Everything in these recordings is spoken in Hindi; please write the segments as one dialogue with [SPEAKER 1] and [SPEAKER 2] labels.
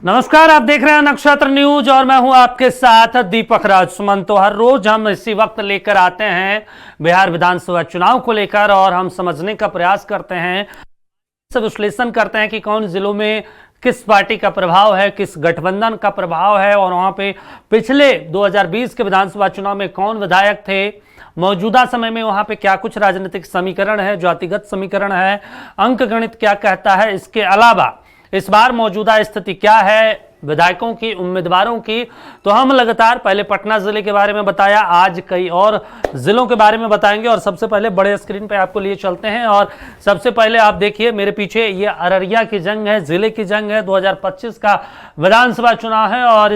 [SPEAKER 1] नमस्कार, आप देख रहे हैं नक्षत्र न्यूज और मैं हूं आपके साथ दीपक राज सुमन। तो हर रोज हम इसी वक्त लेकर आते हैं बिहार विधानसभा चुनाव को लेकर और हम समझने का प्रयास करते हैं, विश्लेषण करते हैं कि कौन जिलों में किस पार्टी का प्रभाव है, किस गठबंधन का प्रभाव है और वहां पे पिछले 2020 के विधानसभा चुनाव में कौन विधायक थे, मौजूदा समय में वहां पे क्या कुछ राजनीतिक समीकरण है, जातिगत समीकरण है, अंक गणित क्या कहता है, इसके अलावा इस बार मौजूदा स्थिति क्या है विधायकों की, उम्मीदवारों की। तो हम लगातार पहले पटना जिले के बारे में बताया, आज कई और जिलों के बारे में बताएंगे और सबसे पहले बड़े स्क्रीन पे आपको लिए चलते हैं। और सबसे पहले आप देखिए मेरे पीछे, ये अररिया की जंग है, जिले की जंग है, 2025 का विधानसभा चुनाव है और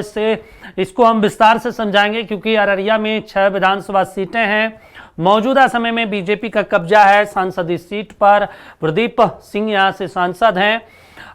[SPEAKER 1] इसको हम विस्तार से समझाएंगे क्योंकि अररिया में 6 विधानसभा सीटें हैं। मौजूदा समय में बीजेपी का कब्जा है संसदीय सीट पर, प्रदीप सिंह यहाँ से सांसद हैं।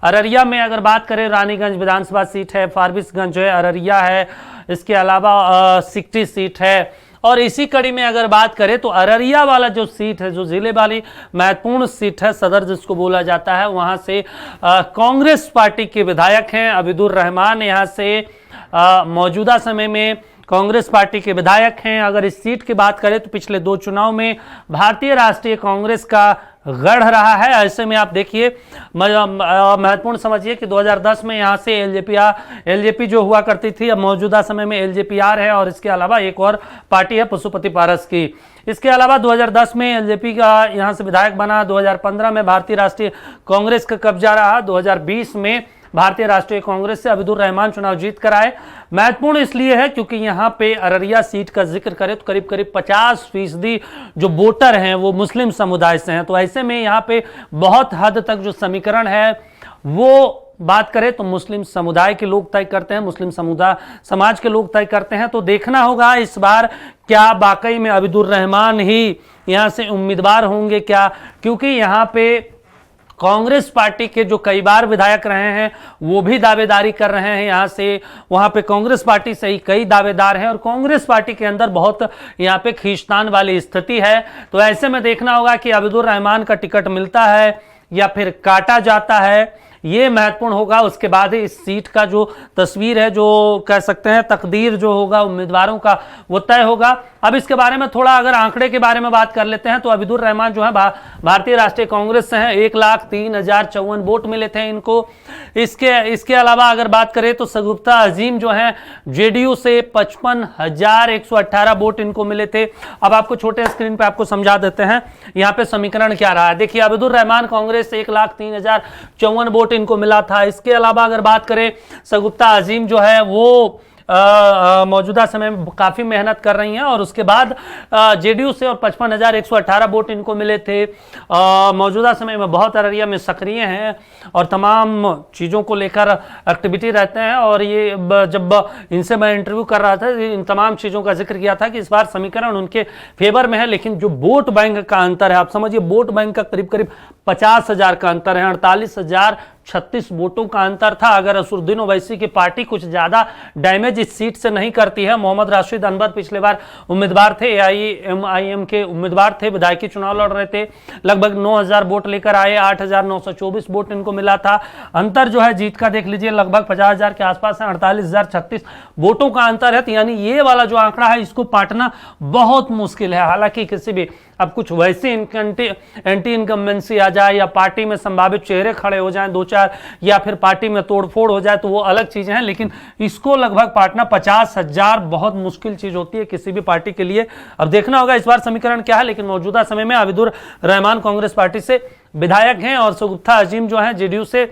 [SPEAKER 1] अररिया में अगर बात करें, रानीगंज विधानसभा सीट है, फारबिसगंज है, अररिया है, इसके अलावा सिकटी सीट है। और इसी कड़ी में अगर बात करें तो अररिया वाला जो सीट है, जो जिले वाली महत्वपूर्ण सीट है, सदर जिसको बोला जाता है, वहां से कांग्रेस पार्टी के विधायक हैं अबिदुर रहमान, यहाँ से मौजूदा समय में कांग्रेस पार्टी के विधायक हैं। अगर इस सीट की बात करें तो पिछले 2 चुनाव में भारतीय राष्ट्रीय कांग्रेस का गढ़ रहा है। ऐसे में आप देखिए, महत्वपूर्ण समझिए कि 2010 में यहाँ से एलजेपी जो हुआ करती थी, अब मौजूदा समय में एलजेपीआर है और इसके अलावा एक और पार्टी है पशुपति पारस की। इसके अलावा 2010 में एलजेपी का यहाँ से विधायक बना, 2015 में भारतीय राष्ट्रीय कांग्रेस का कब्जा रहा, 2020 में भारतीय राष्ट्रीय कांग्रेस से अबिदुर रहमान चुनाव जीत कर आए। महत्वपूर्ण इसलिए है क्योंकि यहाँ पे अररिया सीट का जिक्र करें तो करीब करीब 50% जो वोटर हैं वो मुस्लिम समुदाय से हैं। तो ऐसे में यहाँ पे बहुत हद तक जो समीकरण है वो बात करें तो मुस्लिम समुदाय के लोग तय करते हैं, मुस्लिम समाज के लोग तय करते हैं। तो देखना होगा इस बार क्या वाकई में अबिदुर रहमान ही यहाँ से उम्मीदवार होंगे क्या, क्योंकि यहाँ पे कांग्रेस पार्टी के जो कई बार विधायक रहे हैं वो भी दावेदारी कर रहे हैं यहाँ से, वहाँ पे कांग्रेस पार्टी से ही कई दावेदार हैं और कांग्रेस पार्टी के अंदर बहुत यहाँ पे खींचतान वाली स्थिति है। तो ऐसे में देखना होगा कि अबिदुर रहमान का टिकट मिलता है या फिर काटा जाता है, ये महत्वपूर्ण होगा। उसके बाद ही इस सीट का जो तस्वीर है, जो कह सकते हैं तकदीर जो होगा उम्मीदवारों का, वो तय होगा। अब इसके बारे में थोड़ा अगर आंकड़े के बारे में बात कर लेते हैं तो अबिदुर रहमान जो है भारतीय राष्ट्रीय कांग्रेस से हैं, 1,03,054 वोट मिले थे इनको। इसके अलावा अगर बात करें तो सगुफ्ता अजीम जो है जेडीयू से 55,118 वोट इनको मिले थे। अब आपको छोटे स्क्रीन पे आपको समझा देते हैं यहाँ पे समीकरण क्या रहा है। देखिए, अबिदुर रहमान कांग्रेस से 1,03,054 वोट इनको मिला था। इसके अलावा अगर बात करें, सगुफ्ता अजीम जो है वो मौजूदा समय में काफी मेहनत कर रही हैं और उसके बाद जेडीयू से और 55,118 वोट इनको मिले थे। मौजूदा समय में बहुत अररिया में सक्रिय हैं और तमाम चीज़ों को लेकर एक्टिविटी रहते हैं। और ये जब इनसे मैं इंटरव्यू कर रहा था, इन तमाम चीज़ों का जिक्र किया था कि इस बार समीकरण उनके फेवर में है, लेकिन जो वोट बैंक का अंतर है, आप समझिए वोट बैंक का करीब करीब 50,000 का अंतर है, 48,036 वोटों का अंतर था। अगर असुद्दीन ओवैसी की पार्टी कुछ ज्यादा डैमेज इस सीट से नहीं करती है, मोहम्मद राशिद अनवर पिछले बार उम्मीदवार थे, AIMIM के उम्मीदवार थे, विधायकी चुनाव लड़ रहे थे, लगभग 9,000 वोट लेकर आए, 8,924 वोट इनको मिला था। अंतर जो है जीत का देख लीजिए लगभग 50,000 के आसपास है, 48,036 वोटों का अंतर है। तो यानी ये वाला जो आंकड़ा है इसको पाटना बहुत मुश्किल है। हालांकि किसी भी अब कुछ वैसी एंटी इनकम्बेंसी आ जाए या पार्टी में संभावित चेहरे खड़े हो जाएं 2-4 या फिर पार्टी में तोड़फोड़ हो जाए तो वो अलग चीजें हैं, लेकिन इसको लगभग पाटना 50,000 बहुत मुश्किल चीज होती है किसी भी पार्टी के लिए। अब देखना होगा इस बार समीकरण क्या है, लेकिन मौजूदा समय में अबिदुर रहमान कांग्रेस पार्टी से विधायक हैं और सगुफ्ता अजीम जो है जेडीयू से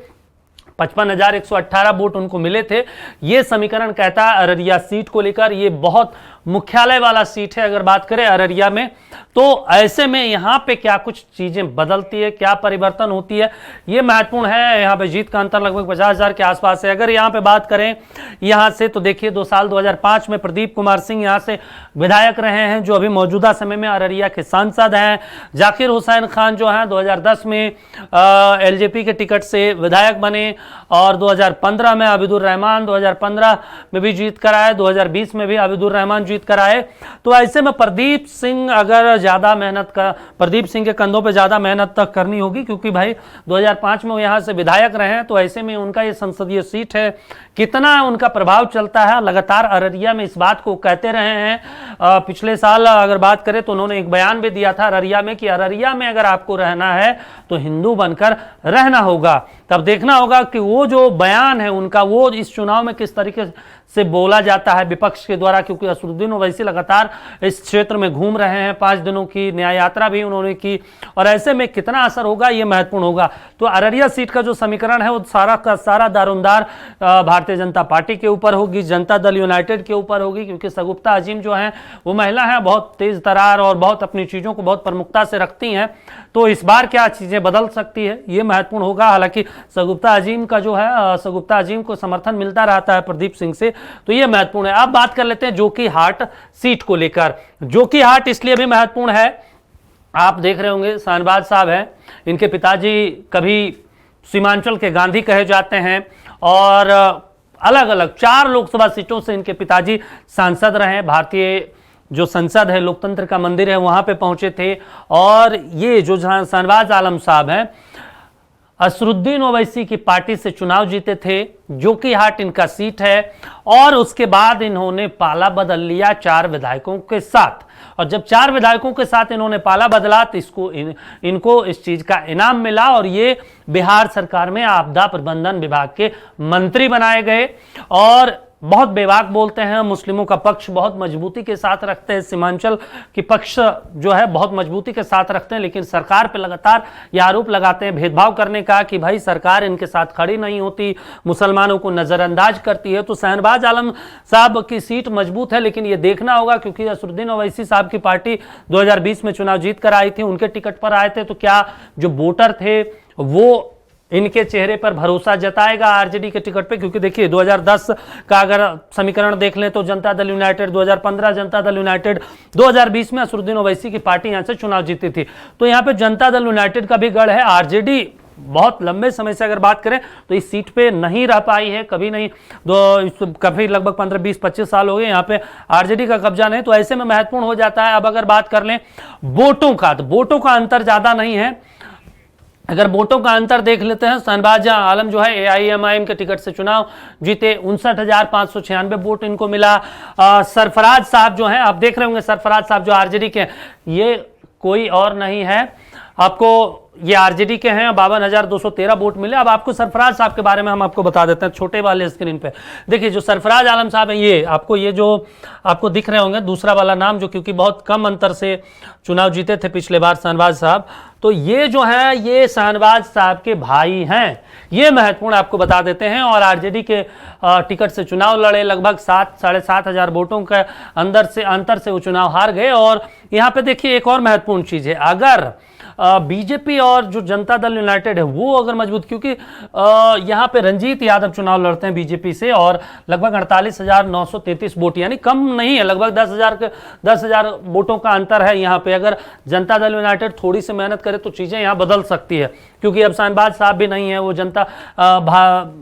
[SPEAKER 1] 55,118 वोट उनको मिले थे। ये समीकरण कहता है अररिया सीट को लेकर, ये बहुत मुख्यालय वाला सीट है अगर बात करें अररिया में। तो ऐसे में यहाँ पे क्या कुछ चीजें बदलती है, क्या परिवर्तन होती है, ये महत्वपूर्ण है। यहाँ पे जीत का अंतर लगभग 50,000 के आसपास है। अगर यहाँ पे बात करें यहाँ से तो देखिए 2005 में प्रदीप कुमार सिंह यहाँ से विधायक रहे हैं, जो अभी मौजूदा समय में अररिया के सांसद हैं। जाकिर हुसैन खान जो है 2010 में एलजेपी के टिकट से विधायक बने। और 2015 में आबिदुर रहमान 2015 में भी जीत कर आए, 2020 में भी आबिदुर रहमान जीत कर आए। तो ऐसे में प्रदीप सिंह अगर ज़्यादा मेहनत का, प्रदीप सिंह के कंधों पे ज़्यादा मेहनत तक करनी होगी, क्योंकि भाई 2005 में वो यहाँ से विधायक रहे हैं। तो ऐसे में उनका ये संसदीय सीट है, कितना उनका प्रभाव चलता है। लगातार अररिया में इस बात को कहते रहे हैं। पिछले साल अगर बात करें तो उन्होंने एक बयान भी दिया था अररिया में कि अररिया में अगर आपको रहना है तो हिंदू बनकर रहना होगा। तब देखना होगा कि वो जो बयान है उनका, वो इस चुनाव में किस तरीके से बोला जाता है विपक्ष के द्वारा, क्योंकि असदुद्दीन ओवैसी लगातार इस क्षेत्र में घूम रहे हैं। 5 दिनों की न्याय यात्रा भी उन्होंने की, और ऐसे में कितना असर होगा ये महत्वपूर्ण होगा। तो अररिया सीट का जो समीकरण है वो सारा का सारा दारोमदार भारतीय जनता पार्टी के ऊपर होगी, जनता दल यूनाइटेड के ऊपर होगी, क्योंकि सगुप्ता अजीम जो है वो महिला है, बहुत तेज तरार और बहुत अपनी चीज़ों को बहुत प्रमुखता से रखती हैं। तो इस बार क्या चीज़ें बदल सकती है ये महत्वपूर्ण होगा। हालांकि सगुप्ता अजीम का जो है, सगुप्ता अजीम को समर्थन मिलता रहता है प्रदीप सिंह से, तो ये महत्वपूर्ण है। अब बात कर लेते हैं जोकीहाट सीट को लेकर। जोकीहाट इसलिए भी महत्वपूर्ण है, आप देख रहे होंगे शाहनवाज साहब हैं, इनके पिताजी कभी सीमांचल के गांधी कहे जाते हैं, और अलग अलग 4 लोकसभा सीटों से इनके पिताजी सांसद रहे। भारतीय जो संसद है, लोकतंत्र का मंदिर है, वहां पे पहुंचे थे। और ये जो शाहनवाज आलम साहब हैं, असरुद्दीन ओवैसी की पार्टी से चुनाव जीते थे। जोकीहाट इनका सीट है, और उसके बाद इन्होंने पाला बदल लिया 4 विधायकों के साथ। और जब 4 विधायकों के साथ इन्होंने पाला बदला तो इनको इस चीज का इनाम मिला, और ये बिहार सरकार में आपदा प्रबंधन विभाग के मंत्री बनाए गए। और बहुत बेबाक बोलते हैं, मुस्लिमों का पक्ष बहुत मजबूती के साथ रखते हैं, सीमांचल की पक्ष जो है बहुत मजबूती के साथ रखते हैं, लेकिन सरकार पे लगातार ये आरोप लगाते हैं भेदभाव करने का, कि भाई सरकार इनके साथ खड़ी नहीं होती, मुसलमानों को नज़रअंदाज करती है। तो शाहनवाज आलम साहब की सीट मजबूत है, लेकिन ये देखना होगा, क्योंकि असदुद्दीन ओवैसी साहब की पार्टी 2020 में चुनाव जीत कर आई थी, उनके टिकट पर आए थे। तो क्या जो वोटर थे वो इनके चेहरे पर भरोसा जताएगा आरजेडी के टिकट पे? क्योंकि देखिए 2010 का अगर समीकरण देख लें तो जनता दल यूनाइटेड, 2015 जनता दल यूनाइटेड, 2020 में असदुद्दीन ओवैसी की पार्टी यहां से चुनाव जीती थी। तो यहां पे जनता दल यूनाइटेड का भी गढ़ है। आरजेडी बहुत लंबे समय से अगर बात करें तो इस सीट पे नहीं रह पाई है, कभी नहीं, काफी लगभग 15, 20, 25 साल हो गए यहाँ पे आरजेडी का कब्जा नहीं। तो ऐसे में महत्वपूर्ण हो जाता है। अब अगर बात कर लें वोटों का, तो वोटों का अंतर ज्यादा नहीं है। अगर वोटों का अंतर देख लेते हैं, शाहनवाज आलम जो है एआईएमआईएम के टिकट से चुनाव जीते, 59,596 वोट इनको मिला। सरफराज साहब जो हैं, आप देख रहे होंगे सरफराज साहब जो आरजेडी के, ये कोई और नहीं है, आपको ये आरजेडी के हैं, 52,213 वोट मिले। अब आपको सरफराज साहब के बारे में हम आपको बता देते हैं छोटे वाले स्क्रीन पे। देखिए जो सरफराज आलम साहब हैं, ये जो आपको दिख रहे होंगे दूसरा वाला नाम, जो क्योंकि बहुत कम अंतर से चुनाव जीते थे पिछले बार शाहनवाज साहब, तो ये जो है ये शाहनवाज साहब के भाई हैं। ये महत्वपूर्ण आपको बता देते हैं। और आरजेडी के टिकट से चुनाव लड़े, लगभग 7,500 वोटों के अंतर से वो चुनाव हार गए। और यहाँ पे देखिए एक और महत्वपूर्ण चीज है, अगर बीजेपी और जो जनता दल यूनाइटेड है वो अगर मजबूत, क्योंकि यहाँ पे रंजीत यादव चुनाव लड़ते हैं बीजेपी से, और लगभग 48,933 वोट, यानी कम नहीं है, लगभग 10,000 वोटों का अंतर है यहाँ पे। अगर जनता दल यूनाइटेड थोड़ी सी मेहनत करे तो चीजें यहाँ बदल सकती है, क्योंकि अब शाहनवाज साहब भी नहीं है, वो जनता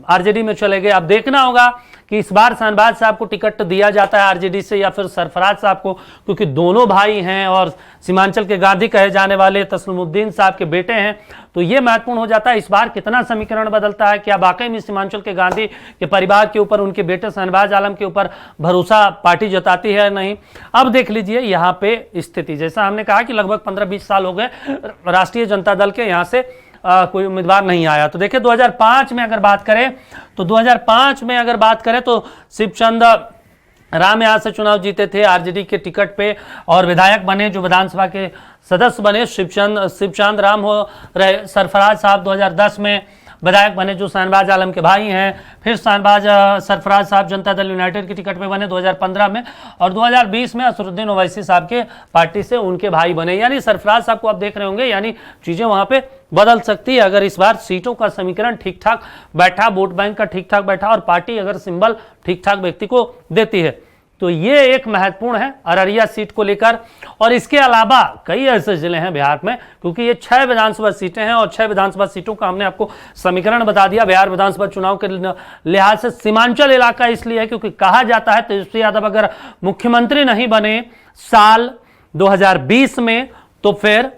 [SPEAKER 1] आरजेडी में चले गए। अब देखना होगा कि इस बार शाहनवाज साहब को टिकट दिया जाता है आरजेडी से या फिर सरफराज साहब को, क्योंकि दोनों भाई हैं और सीमांचल के गांधी कहे जाने वाले तस्लीमुद्दीन साहब के बेटे हैं। तो ये महत्वपूर्ण हो जाता है। इस बार कितना समीकरण बदलता है, क्या वाकई में सीमांचल के गांधी के परिवार के ऊपर, उनके बेटे शाहनवाज आलम के ऊपर भरोसा पार्टी जताती है नहीं। अब देख लीजिए यहाँ पे स्थिति, जैसा हमने कहा कि लगभग 15-20 साल हो गए राष्ट्रीय जनता दल के यहाँ से कोई उम्मीदवार नहीं आया। तो देखिए 2005 में अगर बात करें तो शिवचंद राम यहाँ से चुनाव जीते थे आरजेडी के टिकट पे, और विधायक बने, जो विधानसभा के सदस्य बने शिवचंद राम हो रहे। सरफराज साहब 2010 में विधायक बने, जो शाहनवाज आलम के भाई हैं। फिर सरफराज साहब जनता दल यूनाइटेड की टिकट पे बने 2015 में, और 2020 में असदुद्दीन ओवैसी साहब के पार्टी से उनके भाई बने। यानी सरफराज साहब को आप देख रहे होंगे, यानी चीज़ें वहाँ पे बदल सकती है अगर इस बार सीटों का समीकरण ठीक ठाक बैठा, वोट बैंक का ठीक ठाक बैठा, और पार्टी अगर सिंबल ठीक ठाक व्यक्ति को देती है। तो ये एक महत्वपूर्ण है अररिया सीट को लेकर। और इसके अलावा कई ऐसे जिले हैं बिहार में, क्योंकि ये 6 विधानसभा सीटें हैं और 6 विधानसभा सीटों का हमने आपको समीकरण बता दिया। बिहार विधानसभा चुनाव के लिहाज से सीमांचल इलाका इसलिए है क्योंकि कहा जाता है तेजस्वी यादव अगर मुख्यमंत्री नहीं बने साल 2020 में तो फिर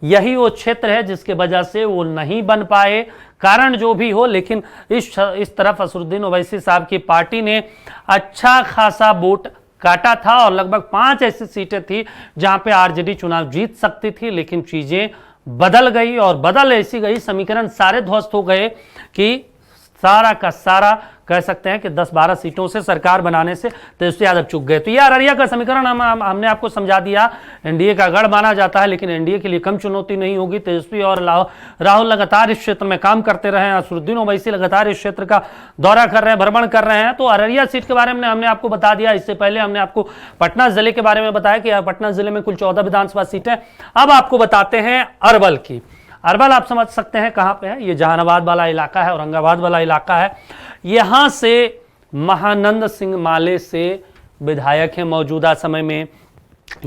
[SPEAKER 1] यही वो क्षेत्र है जिसके वजह से वो नहीं बन पाए, कारण जो भी हो। लेकिन इस तरफ असदुद्दीन ओवैसी साहब की पार्टी ने अच्छा खासा वोट काटा था और लगभग 5 ऐसी सीटें थी जहां पे आरजेडी चुनाव जीत सकती थी, लेकिन चीजें बदल गई और बदल ऐसी गई, समीकरण सारे ध्वस्त हो गए कि सारा का सारा कह सकते हैं कि 10-12 सीटों से सरकार बनाने से तेजस्वी यादव चूक गए। तो यह अररिया का समीकरण हमने आपको समझा दिया। एनडीए का गढ़ माना जाता है, लेकिन एनडीए के लिए कम चुनौती नहीं होगी। तेजस्वी और राहुल लगातार इस क्षेत्र में काम करते रहे हैं, असदुद्दीन ओवैसी लगातार इस क्षेत्र का दौरा कर रहे हैं, भ्रमण कर रहे हैं। तो अररिया सीट के बारे में हमने आपको बता दिया। इससे पहले हमने आपको पटना जिले के बारे में बताया कि पटना जिले में कुल 14 विधानसभा सीटें। अब आपको बताते हैं अरवल की। अरवल आप समझ सकते हैं कहां पे है, ये जहानाबाद वाला इलाका है, औरंगाबाद वाला इलाका है। यहां से महानंद सिंह माले से विधायक हैं मौजूदा समय में।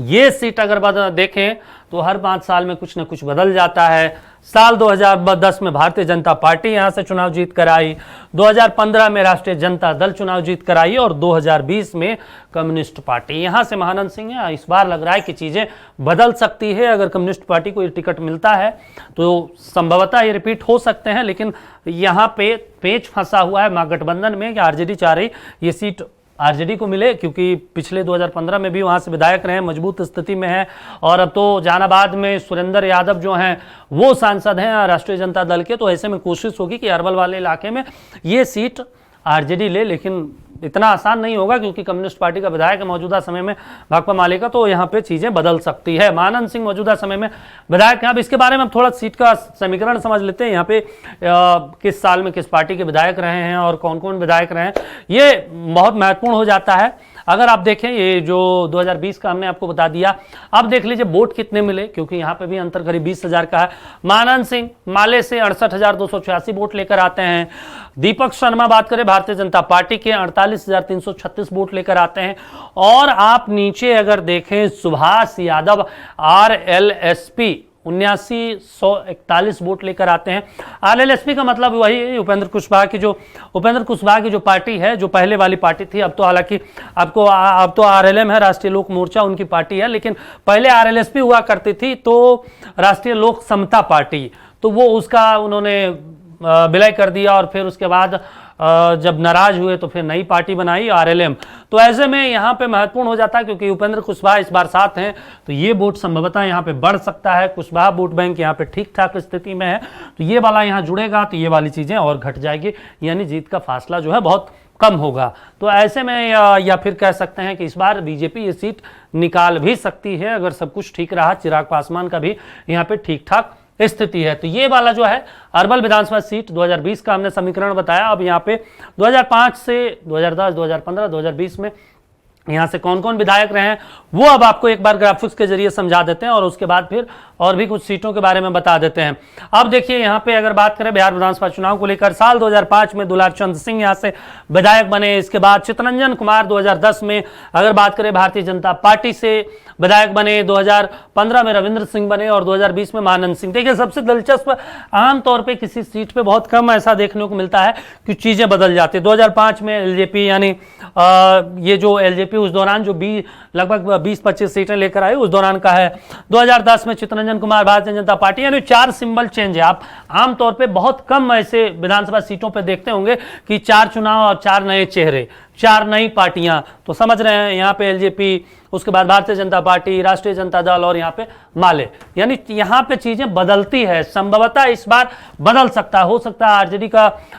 [SPEAKER 1] ये सीट अगर देखें तो हर 5 साल में कुछ ना कुछ बदल जाता है। साल 2010 में भारतीय जनता पार्टी यहां से चुनाव जीत कर आई, 2015 में राष्ट्रीय जनता दल चुनाव जीत कर आई और 2020 में कम्युनिस्ट पार्टी। यहां से महानंद सिंह है। इस बार लग रहा है कि चीजें बदल सकती है। अगर कम्युनिस्ट पार्टी को ये टिकट मिलता है तो संभवतः ये रिपीट हो सकते हैं, लेकिन यहां पे पेच फंसा हुआ है महागठबंधन में कि आरजेडी चाह रही ये सीट आरजेडी को मिले, क्योंकि पिछले 2015 में भी वहां से विधायक रहे, मजबूत स्थिति में है। और अब तो जहानाबाद में सुरेंद्र यादव जो हैं वो सांसद हैं राष्ट्रीय जनता दल के। तो ऐसे में कोशिश होगी कि अरवल वाले इलाके में ये सीट आरजेडी ले, लेकिन इतना आसान नहीं होगा क्योंकि कम्युनिस्ट पार्टी का विधायक है मौजूदा समय में भाकपा माले का। तो यहाँ पे चीजें बदल सकती है। महानंद सिंह मौजूदा समय में विधायक हैं। अब इसके बारे में हम थोड़ा सीट का समीकरण समझ लेते हैं। यहाँ पे किस साल में किस पार्टी के विधायक रहे हैं और कौन कौन विधायक रहे हैं, ये बहुत महत्वपूर्ण हो जाता है। अगर आप देखें ये जो 2020 का हमने आपको बता दिया। अब देख लीजिए वोट कितने मिले, क्योंकि यहाँ पे भी अंतर करीब 20,000 का है। महानंद सिंह माले से 68,286 वोट लेकर आते हैं। दीपक शर्मा बात करें भारतीय जनता पार्टी के 48,336 वोट लेकर आते हैं। और आप नीचे अगर देखें सुभाष यादव RLSP 79,141 वोट लेकर आते हैं। RLSP का मतलब वही उपेंद्र कुशवाहा की जो पार्टी है, जो पहले वाली पार्टी थी। अब तो हालांकि अब तो RLM है, राष्ट्रीय लोक मोर्चा उनकी पार्टी है, लेकिन पहले RLSP हुआ करती थी तो राष्ट्रीय लोक समता पार्टी। तो वो उसका उन्होंने विलय कर दिया और फिर उसके बाद जब नाराज हुए तो फिर नई पार्टी बनाई RLM। तो ऐसे में यहाँ पे महत्वपूर्ण हो जाता है क्योंकि उपेंद्र कुशवाहा इस बार साथ हैं, तो ये वोट संभवतः यहाँ पे बढ़ सकता है। कुशवाहा वोट बैंक यहाँ पे ठीक ठाक स्थिति में है, तो ये वाला यहाँ जुड़ेगा तो ये वाली चीजें और घट जाएगी, यानी जीत का फासला जो है बहुत कम होगा। तो ऐसे में या फिर कह सकते हैं कि इस बार बीजेपी ये सीट निकाल भी सकती है अगर सब कुछ ठीक रहा। चिराग पासवान का भी यहाँ पे ठीक ठाक स्थिति है। तो ये वाला जो है अरवल विधानसभा सीट 2020 का हमने समीकरण बताया। अब यहाँ पे 2005 से 2010, 2015, 2020 में यहाँ से कौन कौन विधायक रहे हैं वो अब आपको एक बार ग्राफिक्स के जरिए समझा देते हैं और उसके बाद फिर और भी कुछ सीटों के बारे में बता देते हैं। अब देखिए यहाँ पे अगर बात करें बिहार विधानसभा चुनाव को लेकर, साल 2005 में दुलार चंद सिंह यहाँ से विधायक बने। इसके बाद चितरंजन कुमार 2010 में अगर बात करें भारतीय जनता पार्टी से विधायक बने। 2015 में रविंद्र सिंह बने और 2020 में महानंद सिंह। देखिए सबसे दिलचस्प, आमतौर पर किसी सीट पर बहुत कम ऐसा देखने को मिलता है कि चीजें बदल जाती है। 2005 में एलजेपी यानी ये जो एलजेपी उस दौरान जो लगभग 20-25 सीटें लेकर आई उस दौरान का है। 2010 में चितरंजन कुमार भारतीय जनता पार्टी, यानी 4 सिंबल चेंज है। आप आमतौर पे बहुत कम ऐसे विधानसभा सीटों पे देखते होंगे कि 4 चुनाव और 4 नए चेहरे, 4 नई पार्टियां। तो समझ रहे हैं यहाँ पे एलजेपी, उसके बाद भारतीय जनता पार्टी, राष्ट्रीय जनता दल और यहाँ पे माले, यानी यहाँ पे चीजें बदलती है। संभवतः इस बार बदल सकता है, हो सकता है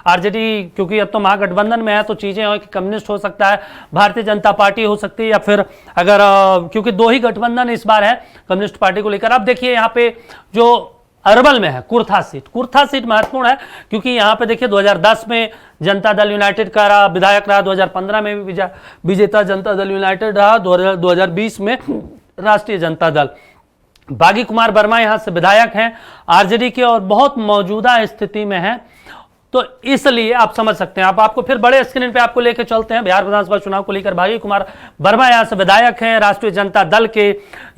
[SPEAKER 1] आरजेडी क्योंकि अब तो महागठबंधन में है तो चीजें हो कि कम्युनिस्ट हो सकता है, भारतीय जनता पार्टी हो सकती है, या फिर अगर क्योंकि 2 ही गठबंधन इस बार है कम्युनिस्ट पार्टी को लेकर। अब देखिए यहाँ पे जो अरवल में है कुर्था सीट महत्वपूर्ण है क्योंकि यहाँ पे देखिए 2010 में जनता दल यूनाइटेड का विधायक रहा, 2015 में भी विजेता जनता दल यूनाइटेड रहा, 2020 में राष्ट्रीय जनता दल। बागी कुमार वर्मा यहाँ से विधायक हैं आरजेडी के और बहुत मौजूदा स्थिति में है। तो इसलिए आप समझ सकते हैं। आपको फिर बड़े स्क्रीन पे आपको लेकर चलते हैं। बिहार विधानसभा चुनाव को लेकर बागी कुमार वर्मा यहां से विधायक हैं राष्ट्रीय जनता दल के।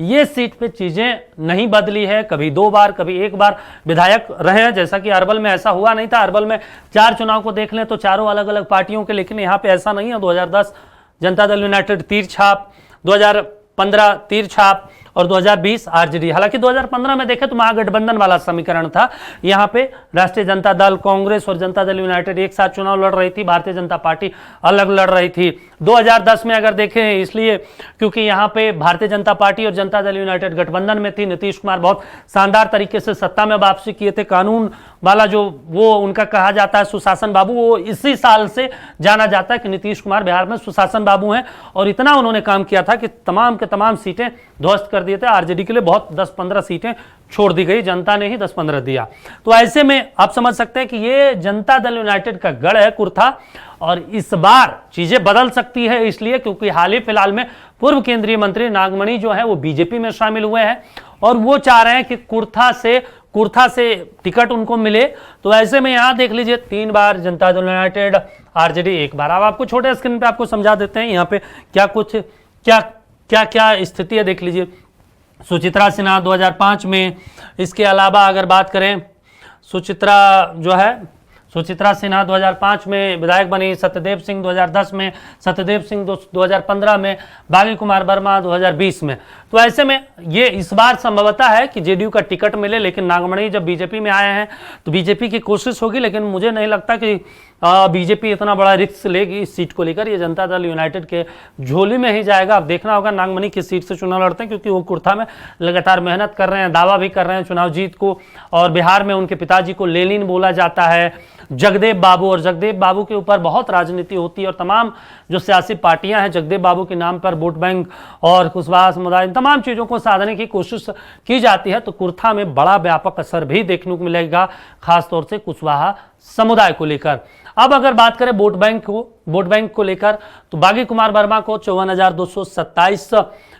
[SPEAKER 1] ये सीट पे चीजें नहीं बदली है, कभी 2 बार कभी 1 बार विधायक रहे हैं, जैसा कि अरवल में ऐसा हुआ नहीं था। अरवल में 4 चुनाव को देख लें तो चारों अलग अलग पार्टियों के, लेकिन यहाँ पे ऐसा नहीं है। 2010 जनता दल यूनाइटेड तीर छाप, 2015 तीर छाप और 2020 आरजेडी। हालांकि 2015 में देखें तो महागठबंधन वाला समीकरण था। यहां पे राष्ट्रीय जनता दल, कांग्रेस और जनता दल यूनाइटेड एक साथ चुनाव लड़ रही थी, भारतीय जनता पार्टी अलग लड़ रही थी। 2010 में अगर देखें इसलिए क्योंकि यहां पे भारतीय जनता पार्टी और जनता दल यूनाइटेड गठबंधन में थी। नीतीश कुमार बहुत शानदार तरीके से सत्ता में वापसी किए थे। कानून वाला जो वो उनका कहा जाता है सुशासन बाबू, वो इसी साल से जाना जाता है कि नीतीश कुमार बिहार में सुशासन बाबू हैं। और इतना उन्होंने काम किया था कि तमाम के तमाम सीटें ध्वस्त कर दिए थे। आरजेडी के लिए बहुत 10-15 सीटें छोड़ दी गई, जनता ने ही 10-15 दिया। तो ऐसे में आप समझ सकते हैं कि ये जनता दल यूनाइटेड का गढ़ है कुर्था, और इस बार चीजें बदल सकती है इसलिए क्योंकि हाल ही फिलहाल में पूर्व केंद्रीय मंत्री नागमणि जो है वो बीजेपी में शामिल हुए हैं और वो चाह रहे हैं कि कुर्था से टिकट उनको मिले। तो ऐसे में यहां देख लीजिए 3 बार जनता दल यूनाइटेड, आरजेडी 1 बार। अब आपको छोटे स्क्रीन पे आपको समझा देते हैं यहाँ पे क्या स्थिति है, देख लीजिए। सुचित्रा सिन्हा 2005 में, इसके अलावा अगर बात करें सुचित्रा सिन्हा 2005 में विधायक बनी, सत्यदेव सिंह 2010 में, सत्यदेव सिंह 2015 में, बागी कुमार वर्मा 2020 में। तो ऐसे में ये इस बार संभवतः है कि जेडीयू का टिकट मिले, लेकिन नागमणि जब बीजेपी में आए हैं तो बीजेपी की कोशिश होगी, लेकिन मुझे नहीं लगता कि बीजेपी इतना बड़ा रिस्क लेगी इस सीट को लेकर। ये जनता दल यूनाइटेड के झोली में ही जाएगा। अब देखना होगा नागमणि किस सीट से चुनाव लड़ते हैं, क्योंकि वो कुर्था में लगातार मेहनत कर रहे हैं, दावा भी कर रहे हैं चुनाव जीत को। और बिहार में उनके पिताजी को लेनिन बोला जाता है, जगदेव बाबू, और जगदेव बाबू के ऊपर बहुत राजनीति होती है और तमाम जो सियासी पार्टियां हैं जगदेव बाबू के नाम पर वोट बैंक और कुशवाहा समुदाय, तमाम चीज़ों को साधने की कोशिश की जाती है। तो कुर्था में बड़ा व्यापक असर भी देखने को मिलेगा, खासतौर से कुशवाहा समुदाय को लेकर। अब अगर बात करें वोट बैंक को लेकर तो बागी कुमार वर्मा को 54,227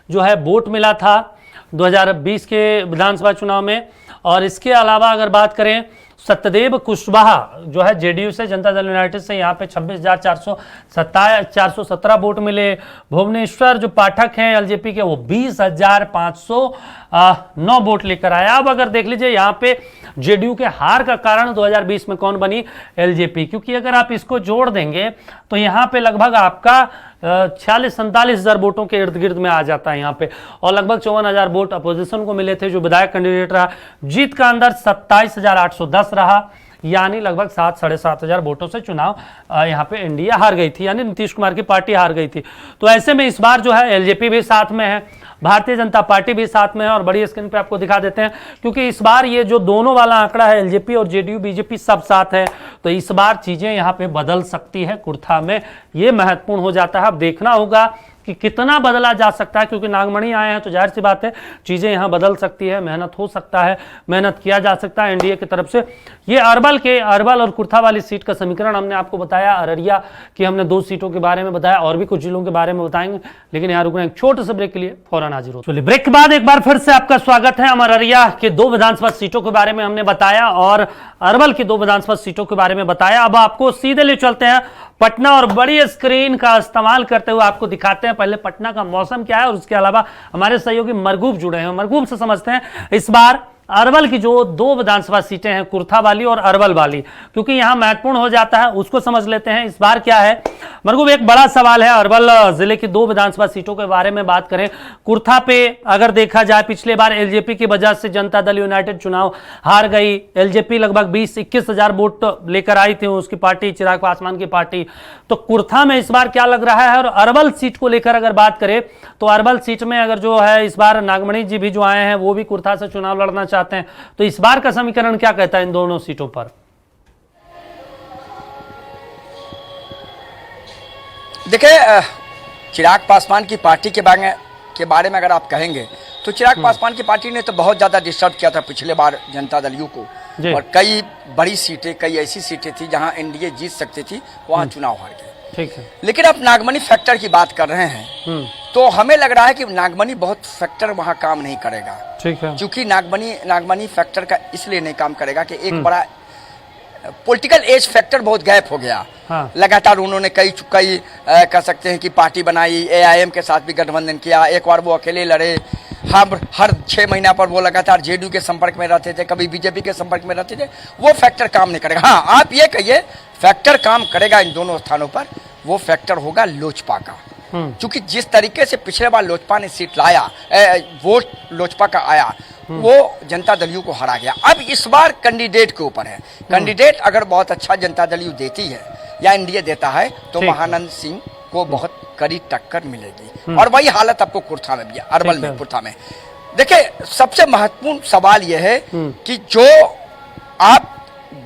[SPEAKER 1] जो है वोट मिला था 2020 के विधानसभा चुनाव में। और इसके अलावा अगर बात करें सत्यदेव कुशवाहा जो है जेडीयू से, जनता दल यूनाइटेड से, यहाँ पे 26,417 वोट मिले। भुवनेश्वर जो पाठक हैं एलजेपी के, वो 20,509 वोट लेकर आया। अब अगर देख लीजिए यहाँ पे जेडीयू के हार का कारण 2020 में कौन बनी? एलजेपी, क्योंकि अगर आप इसको जोड़ देंगे तो यहाँ पे लगभग आपका 46-47 हजार वोटों के इर्द गिर्द में आ जाता है यहाँ पे। और लगभग 54,000 वोट अपोजिशन को मिले थे जो विधायक कैंडिडेट रहा। जीत का अंदर 27,810 रहा, यानी लगभग 7-7.5 हजार वोटों से चुनाव यहाँ पे एनडीए हार गई थी, यानी नीतीश कुमार की पार्टी हार गई थी। तो ऐसे में इस बार जो है एलजेपी भी साथ में है, भारतीय जनता पार्टी भी साथ में है। और बड़ी स्क्रीन पे आपको दिखा देते हैं, क्योंकि इस बार ये जो दोनों वाला आंकड़ा है, एलजेपी और जेडीयू बीजेपी सब साथ है, तो इस बार चीजें यहाँ पे बदल सकती है कुर्था में, ये महत्वपूर्ण हो जाता है। अब देखना होगा कि कितना बदला जा सकता है, क्योंकि नागमणि आए हैं तो जाहिर सी बात है चीजें यहाँ बदल सकती है, मेहनत हो सकता है, मेहनत किया जा सकता है एनडीए की तरफ से। ये अरवल और कुर्था वाली सीट का समीकरण हमने आपको बताया, अररिया की हमने 2 सीटों के बारे में बताया, और भी कुछ जिलों के बारे में बताएंगे, लेकिन यहाँ रुकना एक छोटे से ब्रेक के लिए, फौरन हाजिर हो। चलिए ब्रेक के बाद एक बार फिर से आपका स्वागत है। हम अररिया के 2 विधानसभा सीटों के बारे में हमने बताया और अरवल की 2 विधानसभा सीटों के बारे में बताया। अब आपको सीधे ले चलते हैं पटना और बड़ी स्क्रीन का इस्तेमाल करते हुए आपको दिखाते हैं पहले पटना का मौसम क्या है, और उसके अलावा हमारे सहयोगी मरगूब जुड़े हैं, मरगूब से समझते हैं इस बार अरवल की जो 2 विधानसभा सीटें हैं, कुर्था वाली और अरवल वाली, क्योंकि यहां महत्वपूर्ण हो जाता है, उसको समझ लेते हैं इस बार क्या है। मरगूब, एक बड़ा सवाल है अरवल जिले की 2 विधानसभा सीटों के बारे में बात करें। कुर्था पे अगर देखा जाए, पिछले बार एलजेपी की वजह से जनता दल यूनाइटेड चुनाव हार गई। एलजेपी लगभग 20-21 हजार वोट लेकर आई थी, उसकी पार्टी चिराग पासवान की पार्टी। तो कुर्था में इस बार क्या लग रहा है? और अरवल सीट को लेकर अगर बात करें तो अरवल सीट में अगर जो है इस बार नागमणि जी भी जो आए हैं वो भी कुर्था से चुनाव लड़ना चाहते हैं, तो इस बार का समीकरण क्या कहता है इन दोनों सीटों पर?
[SPEAKER 2] देखिए, चिराग पासवान की पार्टी के बारे में अगर आप कहेंगे तो चिराग पासवान की पार्टी ने तो बहुत ज्यादा डिस्टर्ब किया था पिछले बार जनता दल यू को, और कई बड़ी सीटें, कई ऐसी सीटें थी जहां एनडीए जीत सकती थी, वहां चुनाव हार गए।
[SPEAKER 1] ठीक है,
[SPEAKER 2] लेकिन अब नागमणि फैक्टर की बात कर रहे हैं तो हमें लग रहा है कि नागमणि बहुत फैक्टर वहां काम नहीं करेगा।
[SPEAKER 1] ठीक है,
[SPEAKER 2] क्योंकि नागमणि फैक्टर का इसलिए नहीं काम करेगा कि एक बड़ा पॉलिटिकल एज फैक्टर बहुत गैप हो गया।
[SPEAKER 1] हाँ।
[SPEAKER 2] लगातार उन्होंने कई कह सकते हैं कि पार्टी बनाई, एआईएम के साथ भी गठबंधन किया, एक बार वो अकेले लड़े, हर 6 महीना पर वो लगातार जेडीयू के संपर्क में रहते थे, कभी बीजेपी के संपर्क में रहते थे। वो फैक्टर काम नहीं करेगा। हाँ, आप ये कहिए फैक्टर काम करेगा इन दोनों स्थानों पर, वो फैक्टर होगा लोजपा का। क्योंकि जिस तरीके से पिछले बार लोजपा ने सीट लाया, वोट लोजपा का आया, वो जनता दल यू को हरा गया। अब इस बार कैंडिडेट के ऊपर है। कैंडिडेट अगर बहुत अच्छा जनता दल यू देती है या एनडीए देता है तो महानंद सिंह को बहुत कड़ी टक्कर मिलेगी। और वही हालत आपको कुर्था में भी है, अरवल में, कुर्था में। देखिए, सबसे महत्वपूर्ण सवाल यह है कि जो आप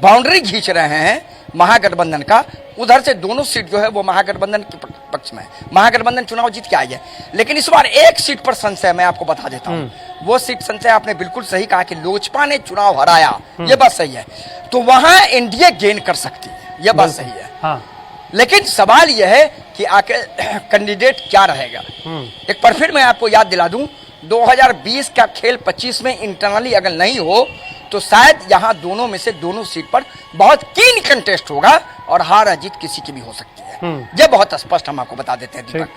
[SPEAKER 2] बाउंड्री खींच रहे हैं महागठबंधन का, उधर से दोनों सीट जो है वो महागठबंधन के पक्ष में है। महागठबंधन चुनाव जीत के आई है, लेकिन इस बार एक सीट पर संशय, मैं आपको बता देता हूं। वो सीट संशय, आपने बिल्कुल सही कहा कि लोजपा ने चुनाव हराया, ये बात सही है, तो वहां एनडीए गेन कर सकती है, ये बात सही है। हाँ। लेकिन सवाल यह है कि आखिर कैंडिडेट क्या रहेगा। एक बार फिर मैं आपको याद दिला दूं, 2020 का खेल 25 में इंटरनली अगर नहीं हो तो शायद यहां दोनों में से दोनों सीट पर बहुत कीन कंटेस्ट होगा और हार जीत किसी की भी हो सकती है। ये बहुत स्पष्ट हम आपको बता देते हैं दीपक।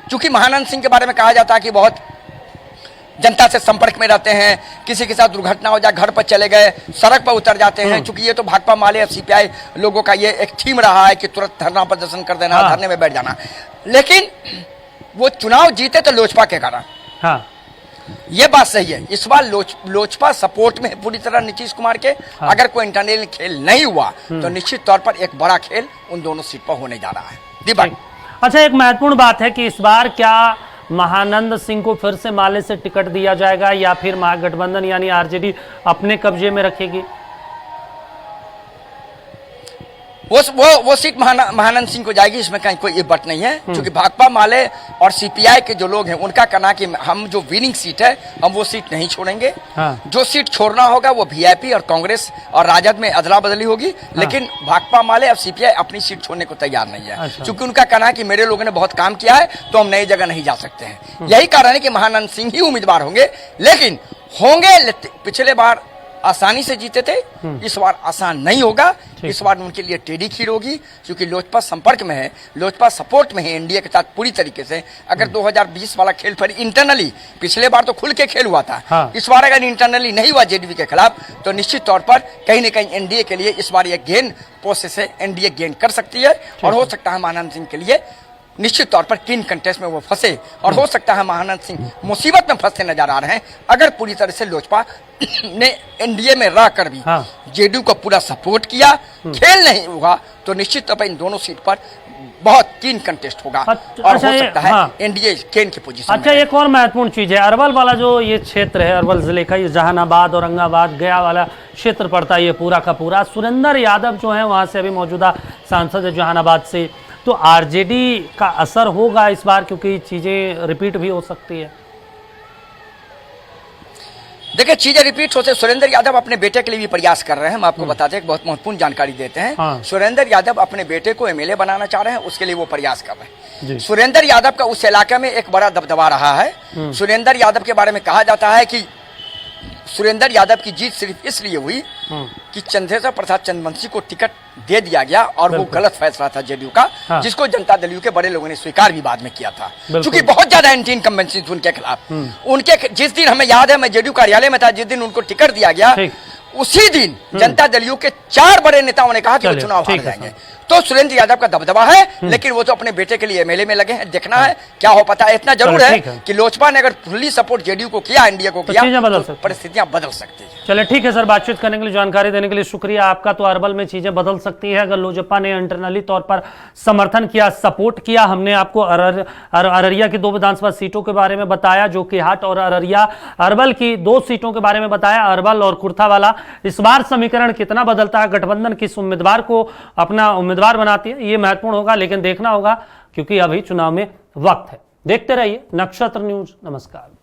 [SPEAKER 2] क्योंकि महानंद सिंह के बारे में कहा जाता है कि बहुत जनता से संपर्क में रहते हैं, किसी के साथ दुर्घटना हो जाए घर पर चले गए, सड़क पर उतर जाते हैं। क्योंकि ये तो भाकपा माले सीपीआई लोगों का ये एक थीम रहा है कि तुरंत धरना प्रदर्शन कर देना, धरने में बैठ जाना। लेकिन वो चुनाव जीते तो लोजपा के कारण। हाँ। ये बात सही है। इस बार लोजपा सपोर्ट में पूरी तरह नीतीश कुमार के। हाँ। अगर कोई इंटरनल खेल नहीं हुआ तो निश्चित तौर पर एक बड़ा खेल उन दोनों सीट पर होने जा रहा है। दीपक,
[SPEAKER 1] अच्छा, एक महत्वपूर्ण बात है कि इस बार क्या महानंद सिंह को फिर से माले से टिकट दिया जाएगा या फिर महागठबंधन यानी आरजेडी अपने कब्जे में रखेगी?
[SPEAKER 2] वो सीट महानंद सिंह को जाएगी, इसमें कहीं कोई बट नहीं है। क्योंकि भाकपा माले और सीपीआई के जो लोग हैं उनका कहना कि हम जो विनिंग सीट है हम वो सीट नहीं छोड़ेंगे। हाँ। जो सीट छोड़ना होगा वो वीआईपी और कांग्रेस और राजद में अदला बदली होगी। हाँ। लेकिन भाकपा माले और सीपीआई अपनी सीट छोड़ने को तैयार नहीं है। अच्छा। क्योंकि उनका कहना है कि मेरे लोगों ने बहुत काम किया है तो हम नई जगह नहीं जा सकते हैं। यही कारण है कि महानंद सिंह ही उम्मीदवार होंगे। लेकिन होंगे, पिछले बार आसानी से जीते थे, इस बार आसान नहीं होगा। इस बार उनके लिए टेढ़ी खीर होगी। क्योंकि लोजपा संपर्क में है, लोजपा सपोर्ट में है एनडीए के साथ पूरी तरीके से। अगर 2020 वाला खेल फिर इंटरनली, पिछले बार तो खुल के खेल हुआ था। हाँ। इस बार अगर इंटरनली नहीं हुआ जेडीयू के खिलाफ तो निश्चित तौर पर कहीं न कहीं एनडीए के लिए इस बार यह गेन प्रोसेस है, एनडीए गेन कर सकती है। और हो सकता है महानंद सिंह के लिए निश्चित तौर पर कीन कंटेस्ट में वो फंसे और हो सकता है महानंद सिंह मुसीबत में फंसते नजर आ रहे हैं। अगर पूरी तरह से लोजपा ने एनडीए में रहकर भी जेडीयू को पूरा सपोर्ट किया, खेल नहीं हुआ तो निश्चित तौर पर इन दोनों सीट पर बहुत कीन कंटेस्ट होगा। और हो सकता है एनडीए केन की पोजीशन।
[SPEAKER 1] अच्छा, एक और महत्वपूर्ण चीज है, अरवल वाला जो ये क्षेत्र है, अरवल जिले का, ये जहानाबाद औरंगाबाद गया वाला क्षेत्र पड़ता है ये पूरा का पूरा। सुरेंद्र यादव जो है वहां से अभी मौजूदा सांसद है जहानाबाद से, तो आरजेडी का असर होगा इस बार क्योंकि चीजें रिपीट भी हो सकती है।
[SPEAKER 2] देखिए, चीजें रिपीट होते, सुरेंद्र यादव अपने बेटे के लिए भी प्रयास कर रहे हैं। हम आपको बताते हैं, बहुत महत्वपूर्ण जानकारी देते हैं। हाँ। सुरेंद्र यादव अपने बेटे को एमएलए बनाना चाह रहे हैं, उसके लिए वो प्रयास कर रहे हैं। सुरेंद्र यादव का उस इलाके में एक बड़ा दबदबा रहा है। सुरेंद्र यादव के बारे में कहा जाता है कि सुरेंद्र यादव की जीत सिर्फ इसलिए हुई कि चंद्रेश्वर प्रसाद चंद्रवंशी को टिकट दे दिया गया और वो गलत फैसला था जेडीयू का। हाँ। जिसको जनता दल यू के बड़े लोगों ने स्वीकार भी बाद में किया था। क्योंकि बहुत ज्यादा एंटी इनकम्बेंसी थी उनके खिलाफ। उनके जिस दिन, हमें याद है, मैं जेडीयू कार्यालय में था, जिस दिन उनको टिकट दिया गया उसी दिन जनता दल यू के 4 बड़े नेताओं ने कहा कि वो चुनाव हार जाएंगे। तो सुरेंद्र यादव का दबदबा है, लेकिन वो तो अपने बेटे के लिए एमएलए में लगे हैं। देखना है क्या हो पाता है। इतना जरूर है कि लोजपा ने अगर फुल्ली सपोर्ट जेडीयू को किया, एनडीए को किया, तो परिस्थितियां बदल सकती है।
[SPEAKER 1] चलिए, ठीक है सर, बातचीत करने के लिए, जानकारी देने के लिए शुक्रिया आपका। तो अरवल में चीजें बदल सकती है अगर लोजपा ने इंटरनली तौर पर समर्थन किया, सपोर्ट किया। हमने आपको अररिया की 2 विधानसभा सीटों के बारे में बताया, जोकीहाट और अररिया। अरवल की 2 सीटों के बारे में बताया, अरवल और कुर्था वाला। इस बार समीकरण कितना बदलता है, गठबंधन किस उम्मीदवार को अपना उम्मीदवार बनाती है, ये महत्वपूर्ण होगा। लेकिन देखना होगा क्योंकि अभी चुनाव में वक्त है। देखते रहिए नक्षत्र न्यूज। नमस्कार।